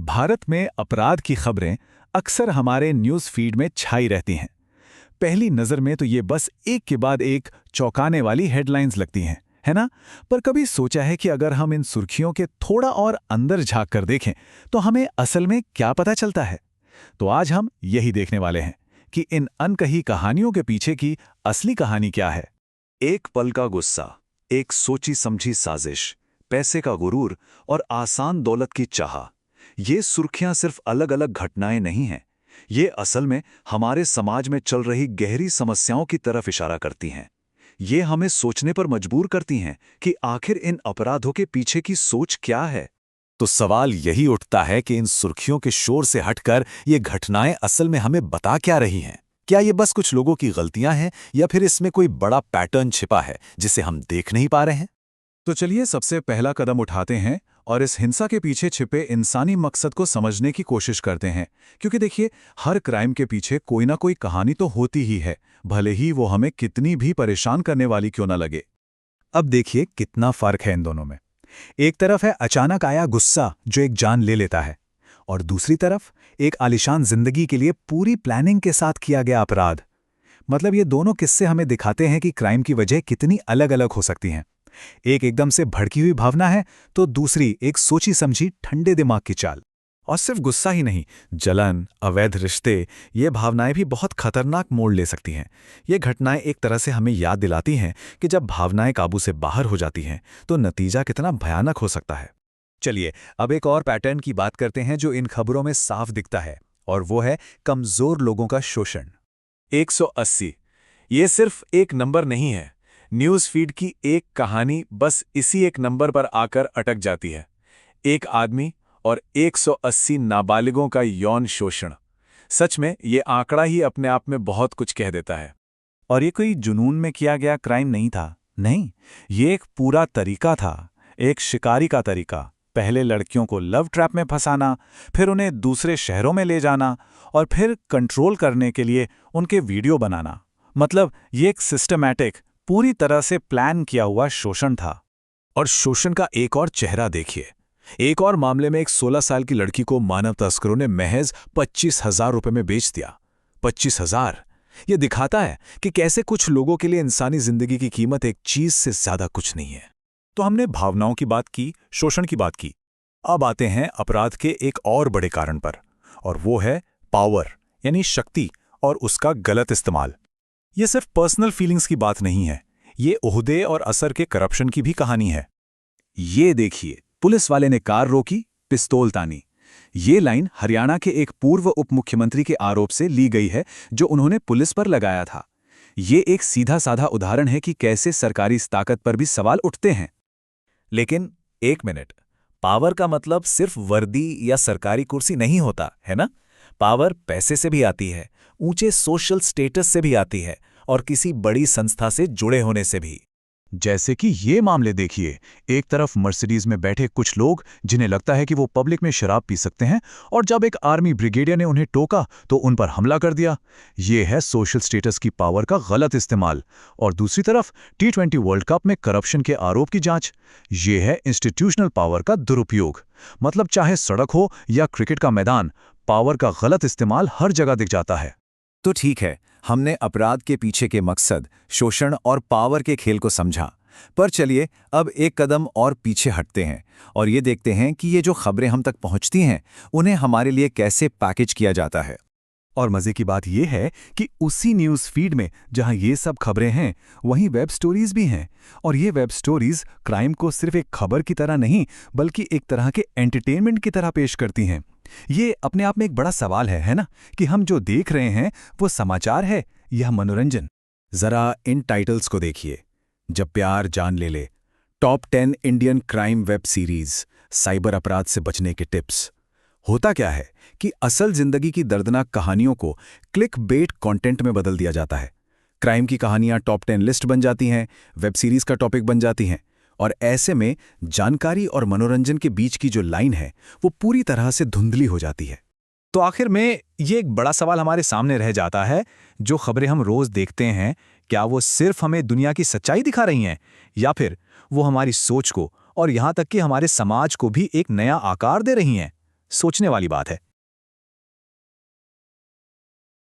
भारत में अपराध की खबरें अक्सर हमारे न्यूज़ फीड में छाई रहती हैं। पहली नज़र में तो ये बस एक के बाद एक चौंकाने वाली हेडलाइंस लगती हैं, है ना? पर कभी सोचा है कि अगर हम इन सुर्खियों के थोड़ा और अंदर झांक कर देखें तो हमें असल में क्या पता चलता है? तो आज हम यही देखने वाले हैं कि इन अनकही कहानियों के पीछे की असली कहानी क्या है। एक पल का गुस्सा, एक सोची समझी साजिश, पैसे का गुरूर और आसान दौलत की चाह। ये सुर्खियां सिर्फ अलग अलग घटनाएं नहीं हैं। ये असल में हमारे समाज में चल रही गहरी समस्याओं की तरफ इशारा करती हैं। ये हमें सोचने पर मजबूर करती हैं कि आखिर इन अपराधों के पीछे की सोच क्या है। तो सवाल यही उठता है कि इन सुर्खियों के शोर से हटकर ये घटनाएं असल में हमें बता क्या रही हैं? क्या ये बस कुछ लोगों की गलतियां हैं या फिर इसमें कोई बड़ा पैटर्न छिपा है जिसे हम देख नहीं पा रहे हैं? तो चलिए सबसे पहला कदम उठाते हैं और इस हिंसा के पीछे छिपे इंसानी मकसद को समझने की कोशिश करते हैं। क्योंकि देखिए, हर क्राइम के पीछे कोई ना कोई कहानी तो होती ही है, भले ही वो हमें कितनी भी परेशान करने वाली क्यों ना लगे। अब देखिए कितना फर्क है इन दोनों में। एक तरफ है अचानक आया गुस्सा जो एक जान ले लेता है, और दूसरी तरफ एक आलीशान जिंदगी के लिए पूरी प्लानिंग के साथ किया गया अपराध। मतलब ये दोनों किस्से हमें दिखाते हैं कि क्राइम की वजह कितनी अलग अलग हो सकती हैं। एक एकदम से भड़की हुई भावना है तो दूसरी एक सोची समझी ठंडे दिमाग की चाल। और सिर्फ गुस्सा ही नहीं, जलन, अवैध रिश्ते, ये भावनाएं भी बहुत खतरनाक मोड़ ले सकती हैं। ये घटनाएं एक तरह से हमें याद दिलाती हैं कि जब भावनाएं काबू से बाहर हो जाती हैं तो नतीजा कितना भयानक हो सकता है। चलिए अब एक और पैटर्न की बात करते हैं जो इन खबरों में साफ दिखता है, और वो है कमजोर लोगों का शोषण। 180 ये सिर्फ एक नंबर नहीं है। न्यूज़ फीड की एक कहानी बस इसी एक नंबर पर आकर अटक जाती है। एक आदमी और 180 नाबालिगों का यौन शोषण। सच में ये आंकड़ा ही अपने आप में बहुत कुछ कह देता है। और ये कोई जुनून में किया गया क्राइम नहीं था, नहीं, ये एक पूरा तरीका था, एक शिकारी का तरीका। पहले लड़कियों को लव ट्रैप में फंसाना, फिर उन्हें दूसरे शहरों में ले जाना और फिर कंट्रोल करने के लिए उनके वीडियो बनाना। मतलब ये एक सिस्टमैटिक, पूरी तरह से प्लान किया हुआ शोषण था। और शोषण का एक और चेहरा देखिए। एक और मामले में एक 16 साल की लड़की को मानव तस्करों ने महज 25,000 रुपए में बेच दिया। 25,000। यह दिखाता है कि कैसे कुछ लोगों के लिए इंसानी जिंदगी की कीमत एक चीज से ज्यादा कुछ नहीं है। तो हमने भावनाओं की बात की, शोषण की बात की। अब आते हैं अपराध के एक और बड़े कारण पर, और वो है पावर, यानी शक्ति और उसका गलत इस्तेमाल। ये सिर्फ पर्सनल फीलिंग्स की बात नहीं है, ये ओहदे और असर के करप्शन की भी कहानी है। ये देखिए, पुलिस वाले ने कार रोकी, पिस्तौल तानी। ये लाइन हरियाणा के एक पूर्व उप मुख्यमंत्री के आरोप से ली गई है जो उन्होंने पुलिस पर लगाया था। ये एक सीधा साधा उदाहरण है कि कैसे सरकारी ताकत पर भी सवाल उठते हैं। लेकिन एक मिनट, पावर का मतलब सिर्फ वर्दी या सरकारी कुर्सी नहीं होता, है ना? पावर पैसे से भी आती है, ऊंचे सोशल स्टेटस से भी आती है, और किसी बड़ी संस्था से जुड़े होने से भी। जैसे कि ये मामले देखिए, एक तरफ मर्सिडीज में बैठे कुछ लोग जिन्हें लगता है कि वो पब्लिक में शराब पी सकते हैं, और जब एक आर्मी ब्रिगेडियर ने उन्हें टोका तो उन पर हमला कर दिया। ये है सोशल स्टेटस की पावर का गलत इस्तेमाल। और दूसरी तरफ T20 वर्ल्ड कप में करप्शन के आरोप की जांच। ये है इंस्टीट्यूशनल पावर का दुरुपयोग। मतलब चाहे सड़क हो या क्रिकेट का मैदान, पावर का गलत इस्तेमाल हर जगह दिख जाता है। तो ठीक है, हमने अपराध के पीछे के मकसद, शोषण और पावर के खेल को समझा। पर चलिए अब एक कदम और पीछे हटते हैं और ये देखते हैं कि ये जो खबरें हम तक पहुंचती हैं, उन्हें हमारे लिए कैसे पैकेज किया जाता है। और मजे की बात यह है कि उसी न्यूज़ फीड में जहां ये सब खबरें हैं, वहीं वेब स्टोरीज भी हैं। और ये वेब स्टोरीज क्राइम को सिर्फ एक खबर की तरह नहीं, बल्कि एक तरह के एंटरटेनमेंट की तरह पेश करती हैं। ये अपने आप में एक बड़ा सवाल है ना, कि हम जो देख रहे हैं वो समाचार है या मनोरंजन। जरा इन टाइटल्स को देखिए। जब प्यार जान ले ले, top 10 Indian crime web series, cyber अपराध से बचने के टिप्स। होता क्या है कि असल जिंदगी की दर्दनाक कहानियों को क्लिक बेट कंटेंट में बदल दिया जाता है। क्राइम की कहानियां टॉप 10 लिस्ट बन जाती हैं, वेब सीरीज का टॉपिक बन जाती हैं, और ऐसे में जानकारी और मनोरंजन के बीच की जो लाइन है वो पूरी तरह से धुंधली हो जाती है। तो आखिर में ये एक बड़ा सवाल हमारे सामने रह जाता है, जो खबरें हम रोज देखते हैं, क्या वो सिर्फ हमें दुनिया की सच्चाई दिखा रही हैं, या फिर वो हमारी सोच को और यहां तक कि हमारे समाज को भी एक नया आकार दे रही हैं? सोचने वाली बात है।